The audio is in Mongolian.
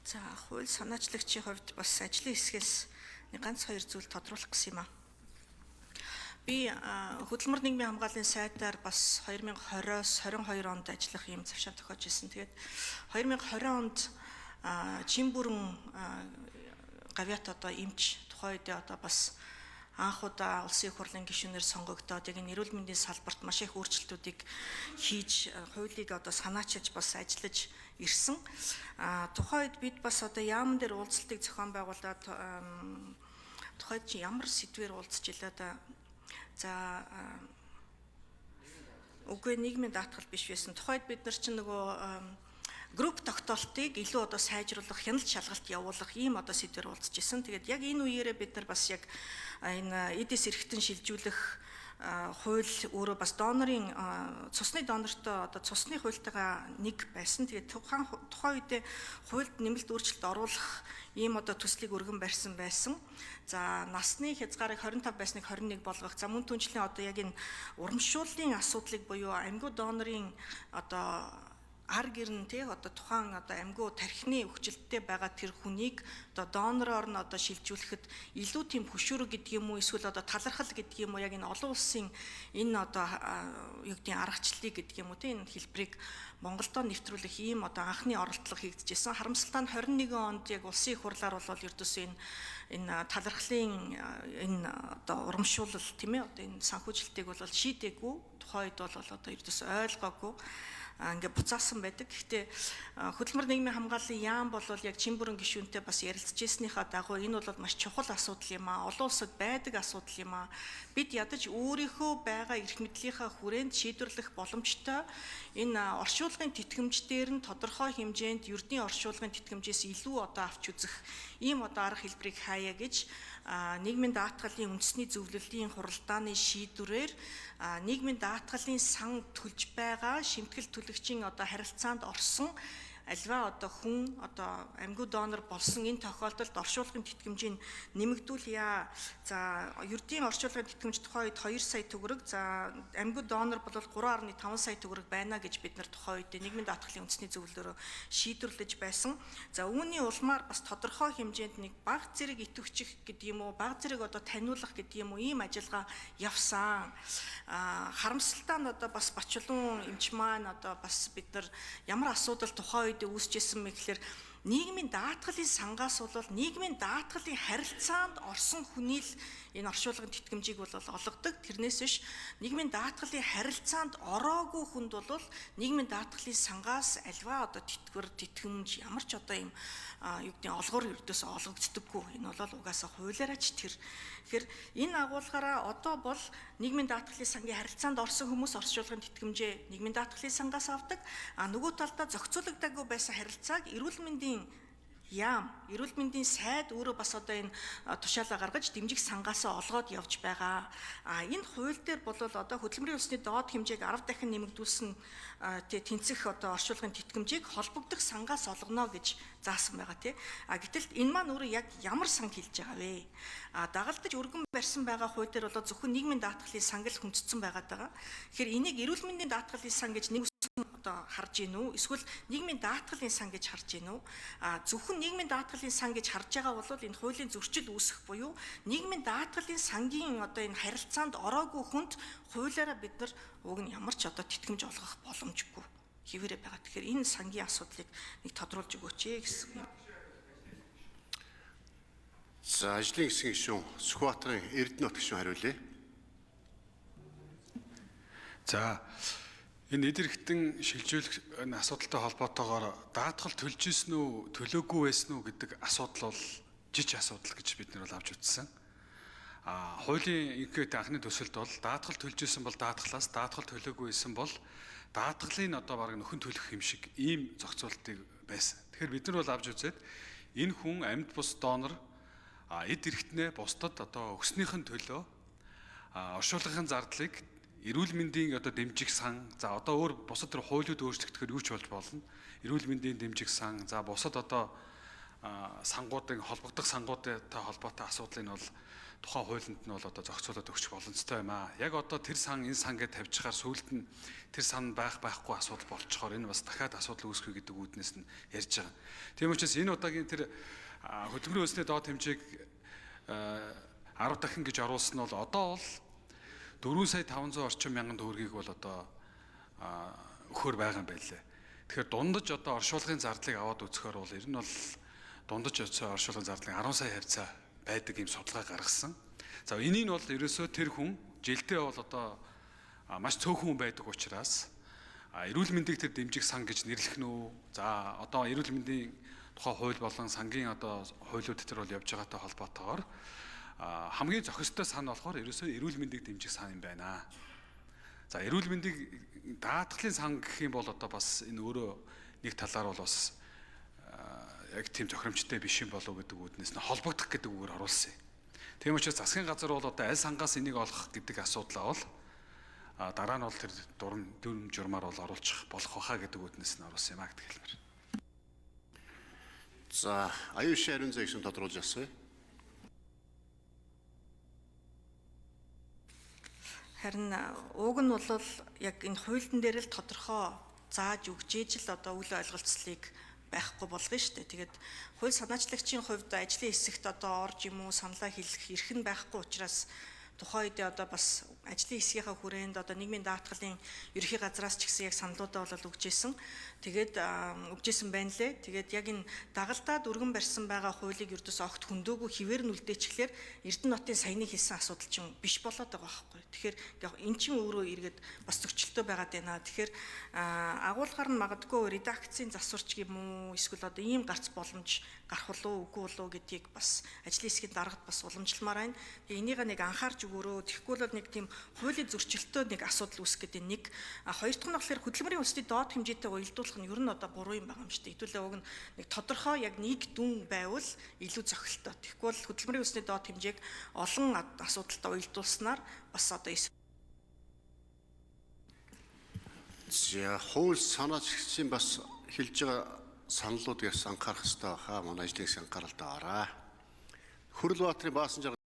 За хууль санаачлагчийн хувьд бас ажлын хэсгээс нэг ганц хоёр зүйл тодруулах гэсэн юм аа. Би хөдөлмөр нийгмийн хамгааллын сайтаар бас 2020-с 22 онд ажиллах юм завшаа тохиож ирсэн. Тэгээд 2020 онд Жимбүрэн гавьяат одоо эмч тухайн үедээ одоо бас анх удаа улсын их хурлын гишүүнээр сонгогдоод яг эрүүл мэндийн салбарт маш их өөрчлөлтүүдийг хийж хуулийг одоо санаачилж бас ажиллаж ирсэн. Тухайн үед бид бас одоо яамн дээр уулзалтыг зохион байгуулад тухайд чи ямар сэдвээр уулзч илаа да. За үгүй нийгмийн даатгал биш байсан. Тухайд бид нар чинь нөгөө групп тогтоолтыг илүү одоо сайжруулах, хяналт шалгалт явуулах ийм одоо сэдвээр уулзж исэн. Тэгээд яг энэ үеэрээ бид нар бас яг энэ эдис эрхтэн шилжүүлэх хууль өөрөө бас донорын цусны донортой одоо цусны хуультайгаа нэг байсан. Тэгээд тухайн үедээ хуульд нэмэлт өөрчлөлт оруулах ийм одоо төслийг өргөн барьсан байсан. За насны хязгаарыг 25 байсныг 21 болгох. За мөн түнчлэн одоо яг энэ урамшууллын асуудлыг буюу амьгуу донорын одоо ар гэрн тий одоо тухайн одоо амьгуу тархины өвчлөлттэй байгаа тэр хүнийг одоо донороор нь одоо шилжүүлэхэд илүү тийм хөшүүрэг гэдэг юм уу эсвэл одоо талархал гэдэг юм уу яг энэ олон улсын энэ одоо юу гэдгийг аргачлалыг гэдэг юм уу тий энэ хэлбэрийг Монголдо нэвтрүүлэх ийм одоо анхны оролдлого хийгдчихсэн. Харамсалтай нь 21 онд яг улсын их хурлаар бол ердөөсөө энэ талархлын энэ одоо урамшуулал тийм ээ одоо энэ санхүүжилтийг бол шийдээгүй. Тухайн үед бол одоо ердөөсөө ойлгоогүй ингээ буцаасан байдаг. Гэхдээ хөдөлмөр нийгмийн хамгааллын яам бол яг Жимбүрэн гишүүнтэй бас ярилцжсэнийхаа дагуу энэ бол маш чухал асуудал юм аа. Олон улсад байдаг асуудал юм аа. Бид ядаж өөрийнхөө байгаа эрх мэдлийнхаа хүрээнд шийдвэрлэх боломжтой энэ оршуулгын тэтгэмждээр нь тодорхой хэмжээнд ердийн оршуулгын тэтгэмжээс илүү одоо авч үзэх ийм одоо арга хэлбэрийг хаяа гэж нийгмийн даатгалын үндэсний зөвлөлийн хуралдааны шийдвэрээр нийгмийн даатгалын сан төлж байгаа шимтгэл төлөгчийн одоо харилцаанд орсон альва одоо хүн одоо амьгуу донор болсон энэ тохиолдолд оршуулгын тэтгэмжийг нэмэгдүүлье. За ердийн оршуулгын тэтгэмж тухайн үед 2 сая төгрөг, за амьгуу донор бол 3.5 сая төгрөг байна гэж бид нар тухайн үед нийгмийн даатгалын үндэсний зөвлөлөөрөө шийдвэрлэж байсан. За үүний улмаар бас тодорхой хэмжээнд нэг бага зэрэг идэвхжих гэдэг юм уу, бага зэрэг одоо таниулах гэдэг юм уу ийм ажиллагаа явсан. Харамсалтай нь одоо бас Бачулуун эмч маань одоо бас бид нар ямар асуудал тухайн үед үүсчихсэн мэ гэхээр нийгмийн даатгалын сангаас бол нийгмийн даатгалын харилцаанд орсон хүний л энэ оршуулгын тэтгэмжийг бол олгодог. Тэрнээс биш нийгмийн даатгалын харилцаанд ороогүй хүнд бол нийгмийн даатгалын сангаас альва одоо тэтгэмж ямар ч одоо юм юу гэдэг олгоор ердөөс олгогддоггүй. Энэ бол угаасаа хуулиараач тэр. Тэгэхээр энэ агуулгаараа одоо бол нийгмийн даатгалын сангийн харилцаанд орсон хүмүүс оршуулгын тэтгэмжээ нийгмийн даатгалын сангаас авдаг. Нөгөө талдаа зохицуулагдаагүй байсан харилцааг эрүүл мэндийн яам, эрүүл мэндийн сайд өөрөө бас одоо энэ тушаалаа гаргаж дэмжих сангаасаа олгоод явж байгаа. Энэ хууль дээр бол одоо хөдөлмөрийн усны доод хэмжээг 10 дахин нэмэгдүүлсэн тэнцэх одоо оршуулгын тэтгэмжийг холбогдох сангаас олгоно гэж заасан байгаа тий. Гэтэл энэ маань өөрөө яг ямар санг хэлж байгаа вэ? Дагалдаж өргөн барьсан байгаа хууль дээр бол зөвхөн нийгмийн даатгалын санг л хүндсэн байгаад байгаа. Тэгэхээр энийг эрүүл мэндийн даатгалын сан гэж нэг одоо харж гин үү? Эсвэл нийгмийн даатгалын сан гэж харж гин үү? Зөвхөн нийгмийн даатгалын сан гэж харж байгаа бол энэ хуулийн зөрчил үүсэх буюу нийгмийн даатгалын сангийн одоо энэ харилцаанд ороогүй хүнд хуулиараа бид нар уг нь ямар ч одоо тэтгэмж олгох боломжгүй хэвээрээ байгаа. Тэгэхээр энэ сангийн асуудлыг нэг тодруулж өгөөч гэсэн юм. За ажлын хэсгийн гишүүн Сүхбаатарын Эрдэнэт гишүүн хариулъя. За энэ эд эрхтэн шилжүүлэх энэ асуудалтай холбоотойгоор даатгал төлж ийсэн үү, төлөөгүй байсан уу гэдэг асуудал бол жиж асуудал гэж бид нар бол авч үзсэн. Хуулийн инкэт анхны төсөлд бол даатгал төлж ийсэн бол даатгалаас, даатгал төлөөгүй байсан бол даатгалын одоо бараг нөхөн төлөх юм шиг ийм зохицуултыг байсан. Тэгэхээр бид нар бол авч үзээд энэ хүн амьд бус донор эд эрхтнээ бусдад одоо өгснийхэн төлөө оршуулгын зардлыг эрүүл мэндийн одоо дэмжих сан, за одоо өөр бусад төр хуулиуд өөрчлөгдөхөөр юу ч болж болно. Эрүүл мэндийн дэмжих сан, за бусад одоо сангуудын холбогдох сангуудтай холбоотой асуудлыг нь бол тухайн хуулинд нь бол одоо зохицуулаад өгч боломжтой юм аа. Яг одоо тэр сан энэ сан гэж тавьж чагаар сүүлд нь тэр сан байхгүй асуудал болчихоор энэ бас дахиад асуудал үүсгэх гэдэг үүднээс нь ярьж байгаа. Тийм учраас энэ удаагийн тэр хөдөлмөрийн хөлсний доод хэмжээг 10 дахин гэж оруулсан нь бол одоо бол 4 сая 500 орчим мянган төгрөгийг бол одоо өгөхөр байгаа юм байлээ. Тэгэхээр дундаж одоо оршуулгын зардлыг аваад үзэхээр бол ер нь бол дундаж оршуулгын зардлын 10 сая хавцаа байдаг юм судалгаа гаргасан. За энийг нь бол ерөөсөө тэр хүн жилдээ бол одоо маш цөөхөн хүн байдаг учраас эрүүл мэндийг тэр дэмжих сан гэж нэрлэх нь үү? За одоо эрүүл мэндийн тухай хууль болон сангийн одоо хуулиуд дээр бол явж байгаатай холбоотойгоор хамгийн зохистой сан болохоор ерөөсөө эрүүл мэндийг дэмжих сан юм байна. За эрүүл мэндийг даатгалын сан гэх юм бол одоо бас энэ өөрөө нэг талаар бол бас яг тийм зохиромжтой биш юм болов гэдэг үүднээс нь холбогдох гэдэг үгээр оруулсан юм. Тийм учраас засгийн газар бол одоо аль сангаас энийг олох гэдэг асуудлаа бол дараа нь бол тэр дүрм журмаар бол оруулах болох баха гэдэг үүднээс нь оруулсан юм а гэдэг хэлмээр. За, аюулшин ариун зайг тодруулж асууя. Харин уг нь бол яг энэ хуулийн дээр л тодорхой зааж өгчээж л одоо үл ойлголцлыг байхгүй болгоно шүү дээ. Тэгээд хууль санаачлагчийн хувьд ажлын хэсэгт одоо орж юм уу саналаа хэлэх эрх нь байхгүй учраас тухайн үедээ одоо бас ажлын хэсгийнхаа хүрээнд одоо нийгмийн даатгалын ерхий газраас ч гэсэн яг саналуудаа бол өгчээсэн. Тэгээд өгчээсэн байна лээ. Тэгээд яг энэ дагалдаад өргөн барьсан байгаа хуулийг ердөөс огт хөндөөгүй хിവэр нь үлдээчихлээр Эрдэнэтийн саяны хэлсэн асуудал чинь биш болоод байгаа байхгүй. Тэгэхээр эн чинь өөрөө эргээд бас зөрчилтөө байгаад байна. Тэгэхээр агуулгаар нь магадгүй редакцийн засварч юм уу эсвэл одоо ийм гарц боломж гарах уу үгүй болов гэдгийг бас ажлын хэсгийн дарагт бас уламжламаар байна. Тэгээ энийг нэг анхаарч өгөөрөө. Тэгэхгүй бол нэг тийм хуулийн зөрчилтөө нэг асуудал үүсэх гэдэг нэг. Хоёр дахь нь болохоор хөдөлмөрийн үндэсний доод хэмжээтэй уялдуулах нь ер нь одоо буруу юм байгаа юм шүү дээ. Хэдүүлээ уг нь нэг тодорхой яг нэг дүн байвал илүү зохилттой. Тэгэхгүй бол хөдөлмөрийн үндэсний доод хэмжээг олон асуудалтай уялдуулснаар бас одоо За, хууль санаачлагчийн бас хэлж байгаа саналуудыг анхаарах хэрэгтэй баха. Манай ажлын хэсэг анхааралтай аваарай. Хүрлбаатарын Баасан